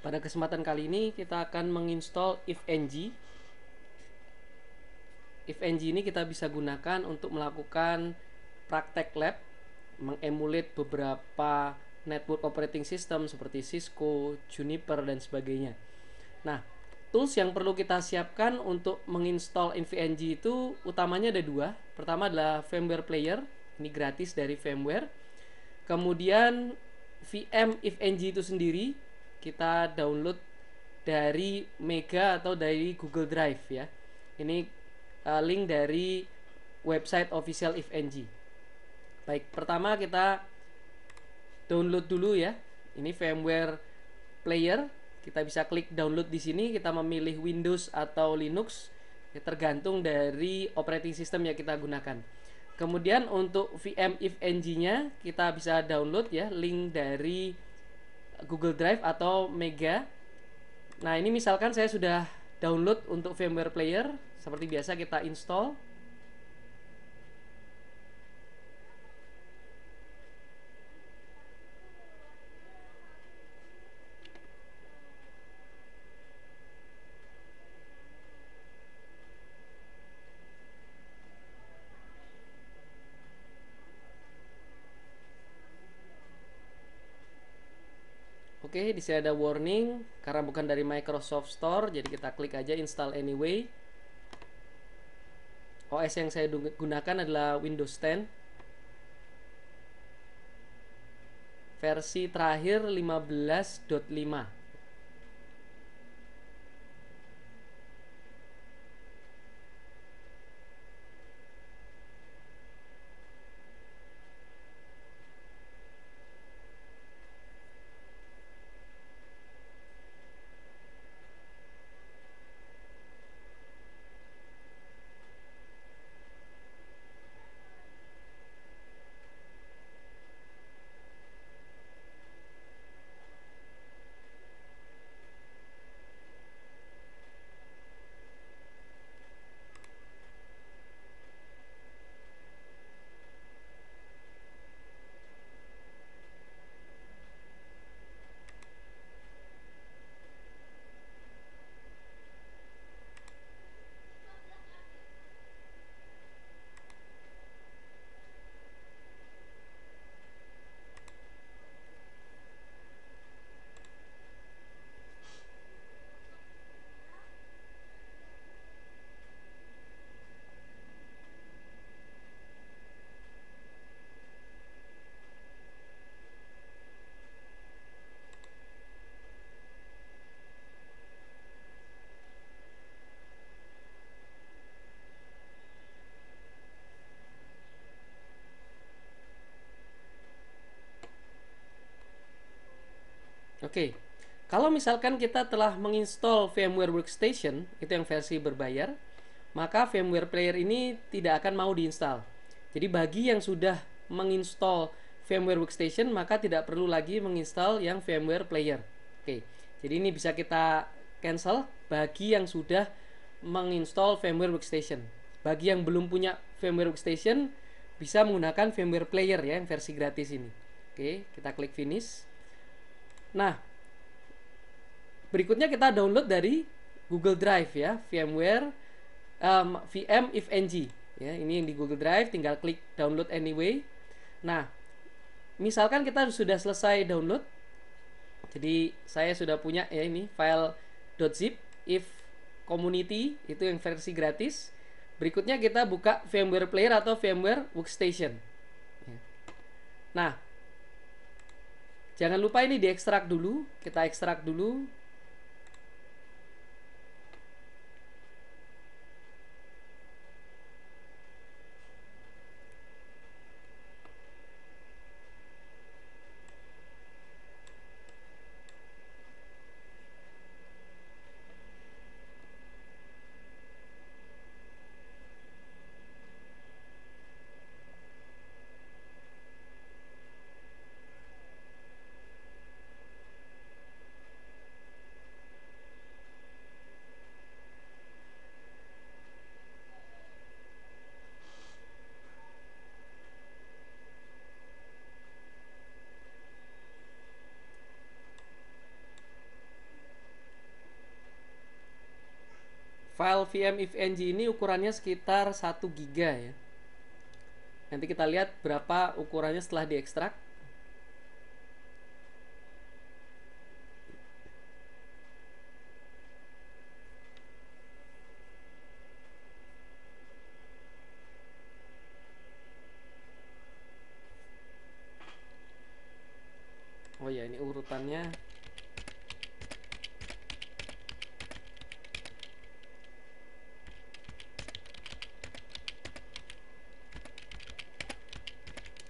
Pada kesempatan kali ini kita akan menginstall ifng. Ifng ini kita bisa gunakan untuk melakukan praktek lab, mengemulate beberapa network operating system seperti Cisco, Juniper, dan sebagainya. Nah, tools yang perlu kita siapkan untuk menginstall ifng itu utamanya ada dua. Pertama adalah firmware player, ini gratis dari firmware. Kemudian VM ifng itu sendiri kita download dari Mega atau dari Google Drive ya. Ini link dari website official ifng. Baik, pertama kita download dulu ya. Ini firmware player. Kita bisa klik download di sini. Kita memilih Windows atau Linux, ya, tergantung dari operating system yang kita gunakan. Kemudian untuk VM ifng-nya kita bisa download ya, link dari Google Drive atau Mega. Nah, ini misalkan saya sudah download untuk firmware player. Seperti biasa kita install. Oke, di sini ada warning karena bukan dari Microsoft Store, jadi kita klik aja install anyway. OS yang saya gunakan adalah Windows 10. Versi terakhir 15.5. Oke, kalau misalkan kita telah menginstall VMware Workstation, itu yang versi berbayar, maka VMware Player ini tidak akan mau diinstal. Jadi bagi yang sudah menginstall VMware Workstation, maka tidak perlu lagi menginstal yang VMware Player. Oke, jadi ini bisa kita cancel bagi yang sudah menginstall VMware Workstation. Bagi yang belum punya VMware Workstation, bisa menggunakan VMware Player ya, yang versi gratis ini. Oke, kita klik finish. Nah, berikutnya kita download dari Google Drive ya, VMware VM ifng ya. Ini yang di Google Drive, tinggal klik download anyway. Nah, misalkan kita sudah selesai download, jadi saya sudah punya ya ini file .zip if community, itu yang versi gratis. Berikutnya kita buka VMware Player atau VMware Workstation. Nah, jangan lupa ini diekstrak dulu. Kita ekstrak dulu. File VM ifng ini ukurannya sekitar 1 giga ya. Nanti kita lihat berapa ukurannya setelah diekstrak. Oh ya, ini urutannya.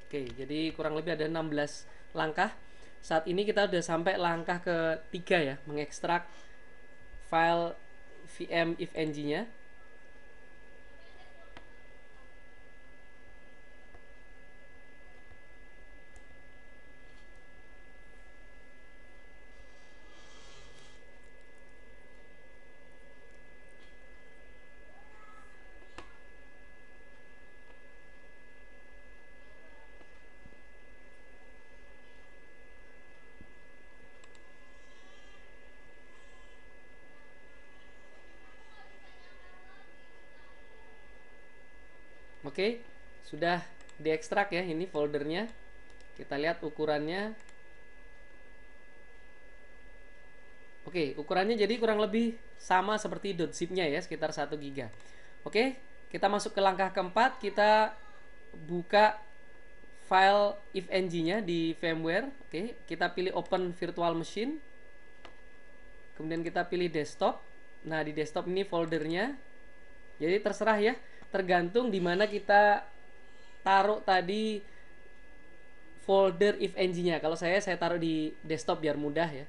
Oke, jadi kurang lebih ada 16 langkah. Saat ini kita udah sampai langkah ketiga ya, mengekstrak file VM ifng-nya. Oke, sudah diekstrak ya, ini foldernya. Kita lihat ukurannya. Oke, ukurannya jadi kurang lebih sama seperti .zip-nya ya, sekitar 1 giga. Oke, kita masuk ke langkah keempat. Kita buka file ifng-nya di VMware. Oke, kita pilih open virtual machine. Kemudian kita pilih desktop. Nah, di desktop ini foldernya. Jadi terserah ya, tergantung di mana kita taruh tadi folder ifng-nya. Kalau saya taruh di desktop biar mudah ya.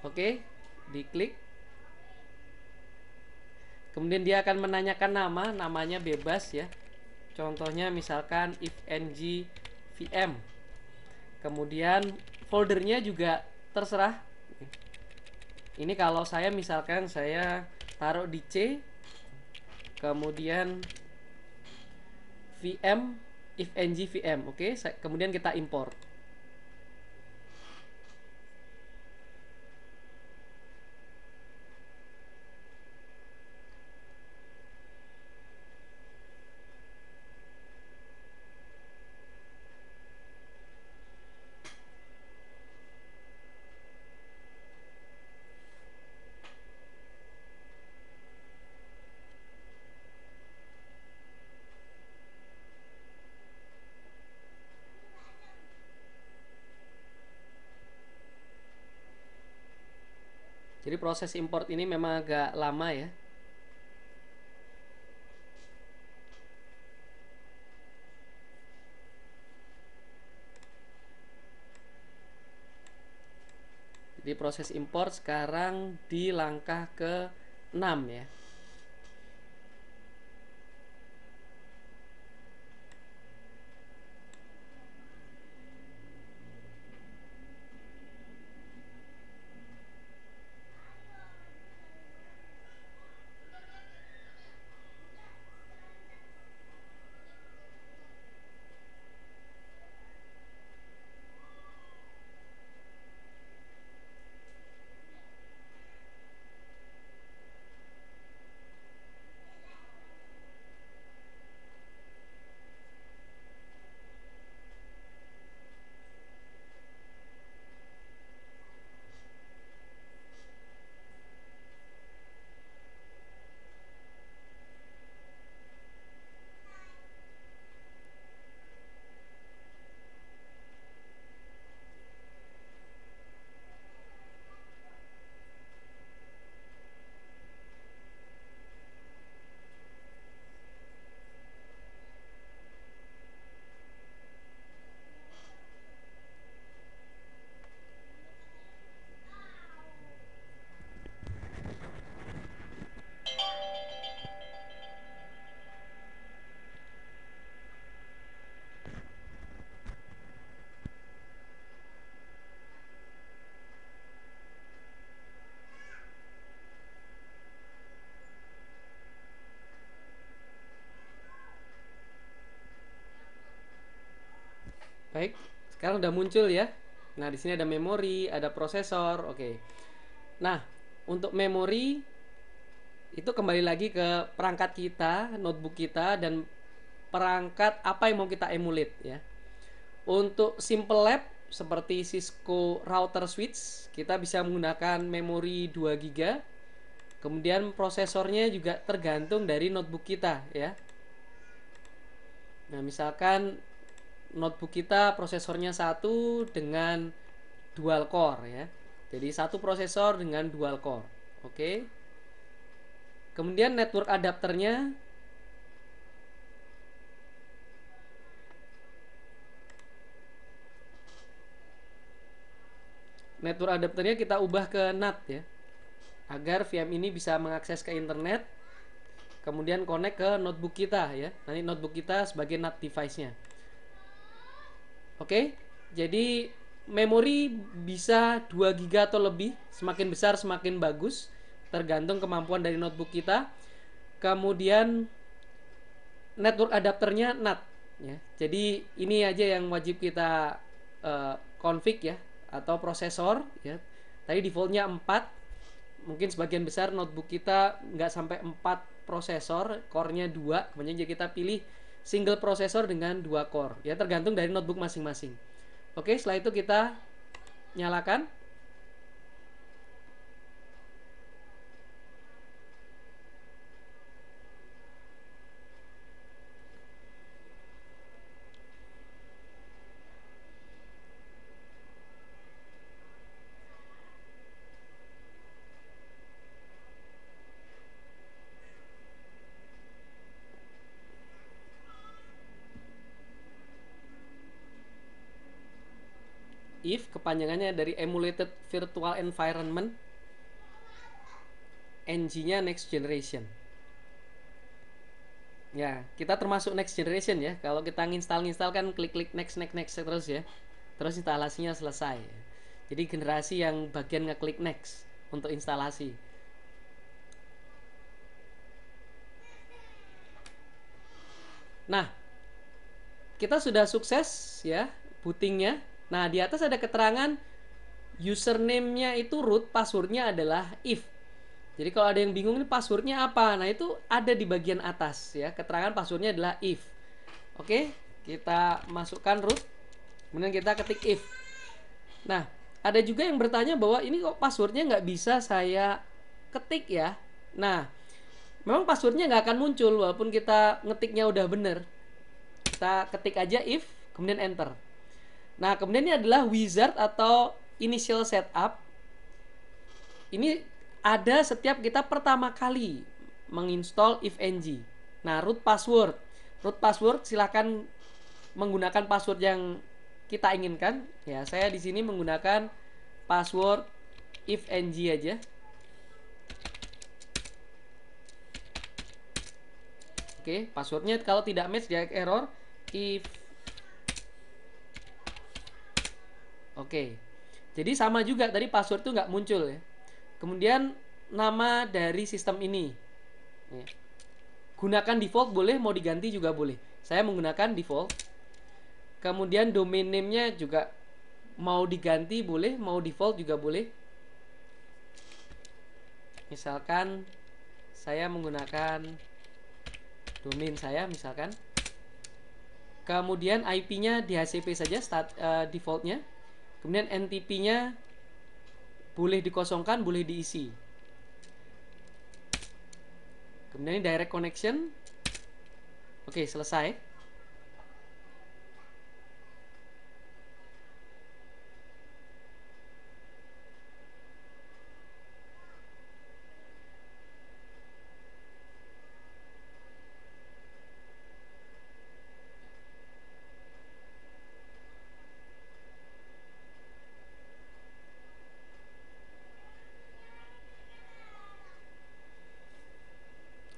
Oke, diklik. Kemudian dia akan menanyakan namanya bebas ya. Contohnya misalkan ifng VM. Kemudian foldernya juga terserah. Ini kalau saya misalkan saya taruh di C, kemudian VM ifng VM. Oke, kemudian kita import. Jadi proses import ini memang agak lama ya. Jadi proses import sekarang di langkah ke-6 ya. Baik, sekarang udah muncul ya. Nah, di sini ada memori, ada prosesor. Oke. Nah, untuk memori itu kembali lagi ke perangkat kita, notebook kita, dan perangkat apa yang mau kita emulate ya. Untuk simple lab seperti Cisco router switch, kita bisa menggunakan memori 2 GB. Kemudian prosesornya juga tergantung dari notebook kita ya. Nah, misalkan notebook kita prosesornya satu dengan dual core ya. Jadi satu prosesor dengan dual core. Oke. Kemudian network adapternya kita ubah ke NAT ya, agar VM ini bisa mengakses ke internet, kemudian connect ke notebook kita ya. Nanti notebook kita sebagai NAT device-nya. Oke, jadi memori bisa 2 GB atau lebih, semakin besar semakin bagus, tergantung kemampuan dari notebook kita. Kemudian network adapternya NAT ya. Jadi ini aja yang wajib kita config ya, atau prosesor ya. Tadi defaultnya 4, mungkin sebagian besar notebook kita nggak sampai 4 prosesor, core-nya 2, kemudian jadi kita pilih single prosesor dengan 2 core ya, tergantung dari notebook masing-masing. Oke, setelah itu kita nyalakan. If kepanjangannya dari emulated virtual environment, NG-nya next generation. Ya, kita termasuk next generation ya. Kalau kita nginstal kan klik next terus ya. Terus instalasinya selesai. Jadi generasi yang bagian ngeklik next untuk instalasi. Nah, kita sudah sukses ya bootingnya. Nah, di atas ada keterangan username-nya itu root, passwordnya adalah if. Jadi kalau ada yang bingung ini passwordnya apa, nah itu ada di bagian atas ya, keterangan passwordnya adalah if. Oke, kita masukkan root, kemudian kita ketik if. Nah, ada juga yang bertanya bahwa ini kok passwordnya nggak bisa saya ketik ya. Nah, memang passwordnya nggak akan muncul walaupun kita ngetiknya udah bener. Kita ketik aja if, kemudian enter. Nah, kemudian ini adalah wizard atau initial setup. Ini ada setiap kita pertama kali menginstall ifng. Nah, root password silakan menggunakan password yang kita inginkan. Ya, saya di sini menggunakan password ifng aja. Oke, passwordnya kalau tidak match dia error if. Oke, jadi sama juga tadi password itu nggak muncul ya. Kemudian nama dari sistem ini ya. Gunakan default boleh, mau diganti juga boleh. Saya menggunakan default. Kemudian domain name-nya juga mau diganti boleh, mau default juga boleh. Misalkan saya menggunakan domain saya misalkan. Kemudian IP-nya DHCP saja defaultnya. Kemudian NTP-nya boleh dikosongkan, boleh diisi. Kemudian ini direct connection. Oke, selesai.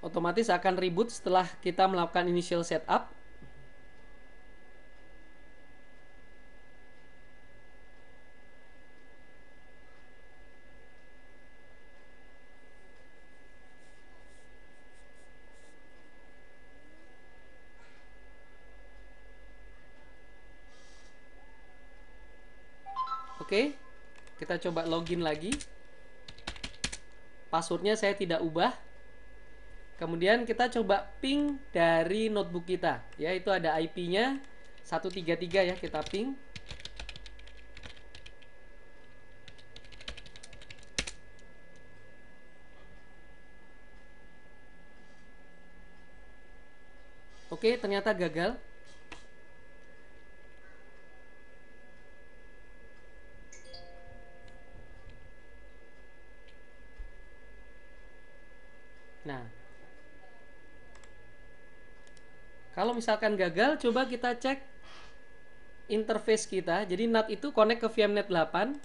Otomatis akan reboot setelah kita melakukan initial setup. Oke, kita coba login lagi. Passwordnya saya tidak ubah. Kemudian kita coba ping dari notebook kita, ya itu ada IP-nya 133 ya, kita ping. Oke, ternyata gagal. Nah, kalau misalkan gagal, coba kita cek interface kita. Jadi NAT itu connect ke VMnet 8.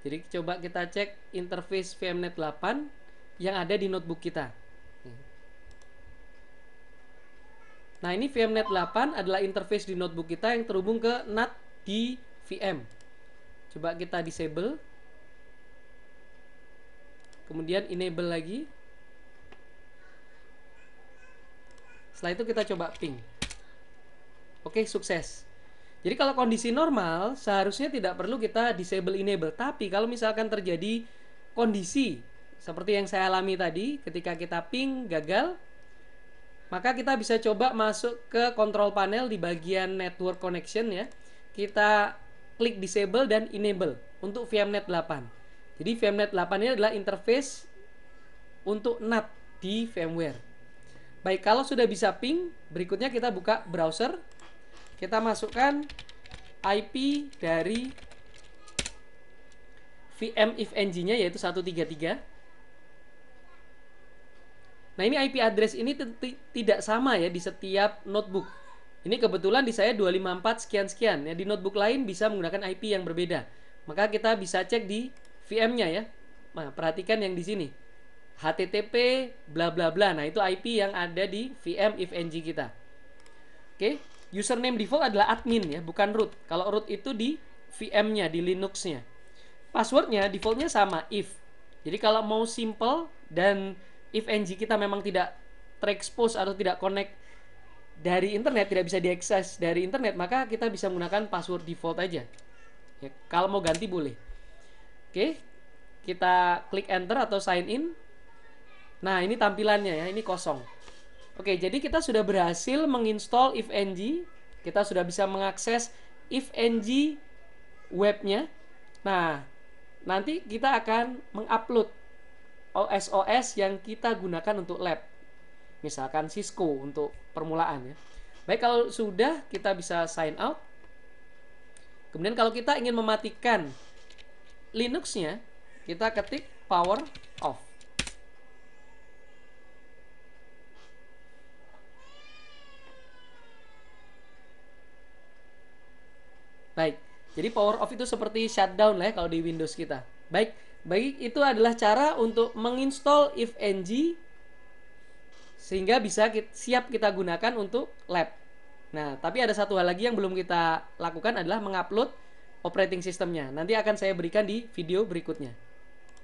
Jadi coba kita cek interface VMnet 8 yang ada di notebook kita. Nah, ini VMnet 8 adalah interface di notebook kita yang terhubung ke NAT di VM. Coba kita disable. Kemudian enable lagi. Setelah itu kita coba ping. Oke, sukses. Jadi kalau kondisi normal seharusnya tidak perlu kita disable enable. Tapi kalau misalkan terjadi kondisi seperti yang saya alami tadi, ketika kita ping gagal, maka kita bisa coba masuk ke control panel di bagian network connection ya. Kita klik disable dan enable untuk VMnet 8. Jadi VMnet 8 ini adalah interface untuk NAT di VMware. Baik, kalau sudah bisa ping, berikutnya kita buka browser. Kita masukkan IP dari VM ifng-nya yaitu 133. Nah, ini IP address ini tidak sama ya di setiap notebook. Ini kebetulan di saya 254 sekian-sekian ya. Di notebook lain bisa menggunakan IP yang berbeda. Maka kita bisa cek di VM-nya ya. Nah, perhatikan yang di sini. HTTP bla bla bla. Nah, itu IP yang ada di VM ifng kita. Oke, username default adalah admin ya, bukan root. Kalau root itu di VM-nya, di Linux-nya. Passwordnya defaultnya sama if. Jadi kalau mau simple dan ifng kita memang tidak terekspos atau tidak connect dari internet, tidak bisa diakses dari internet, maka kita bisa menggunakan password default aja ya, kalau mau ganti boleh. Oke, kita klik enter atau sign in. Nah, ini tampilannya ya, ini kosong. Oke, jadi kita sudah berhasil menginstall ifng. Kita sudah bisa mengakses ifng webnya. Nah, nanti kita akan mengupload OS-OS yang kita gunakan untuk lab. Misalkan Cisco untuk permulaan ya. Baik, kalau sudah kita bisa sign out. Kemudian kalau kita ingin mematikan Linux-nya, kita ketik power off. Baik, jadi power off itu seperti shutdown lah ya kalau di Windows kita. Baik, itu adalah cara untuk menginstall ifng sehingga bisa siap kita gunakan untuk lab. Nah, tapi ada satu hal lagi yang belum kita lakukan adalah mengupload operating systemnya. Nanti akan saya berikan di video berikutnya.